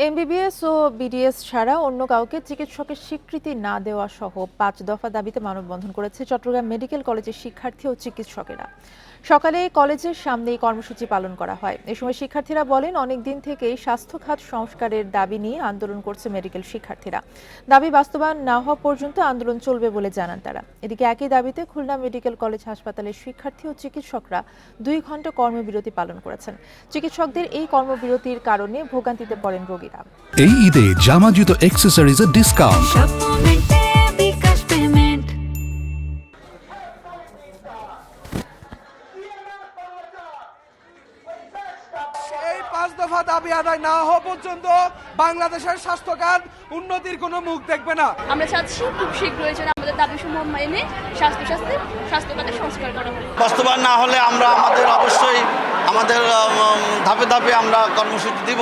MBBS ও BDS ছাড়া অন্য কাউকে চিকিৎসকের স্বীকৃতি না দেওয়া সহ ৫ দফা দাবিতে মানববন্ধন করেছে চট্টগ্রাম মেডিকেল কলেজের শিক্ষার্থী ও চিকিৎসকেরা। সকালে কলেজের সামনে এই কর্মসূচি পালন করা হয়। এ সময় শিক্ষার্থীরা বলেন, অনেক দিন থেকেই স্বাস্থ্য খাত সংস্কারের দাবি নিয়ে আন্দোলন করছে মেডিকেল শিক্ষার্থীরা। দাবি বাস্তবায়ন না হওয়া পর্যন্ত আন্দোলন চলবে বলে জানান তারা। এদিকে একই দাবিতে খুলনা মেডিকেল কলেজ হাসপাতালের শিক্ষার্থী ও চিকিৎসকরা ২ ঘন্টা কর্মবিরতি পালন করেছেন। চিকিৎসকদের এই কর্মবিরতির কারণে ভোগান্তিতে পড়েন রোগীরা। এই ঈদে জামা জুতো অ্যাক্সেসরিজের ডিসকাউন্ট। এই ৫ দফা দাবি আদায় না হওয়া পর্যন্ত বাংলাদেশের স্বাস্থ্যখাত উন্নতির কোনো মুখ দেখবে না। আমরা চাচ্ছি খুব শীঘ্রই যেন আমাদের দাবিসমূহ মেনে স্বাস্থ্য খাতে সংস্কার করা হয়। বাস্তবায়ন না হলে আমরা অবশ্যই আমাদের ধাপে ধাপে আমরা কর্মসূচি দিব।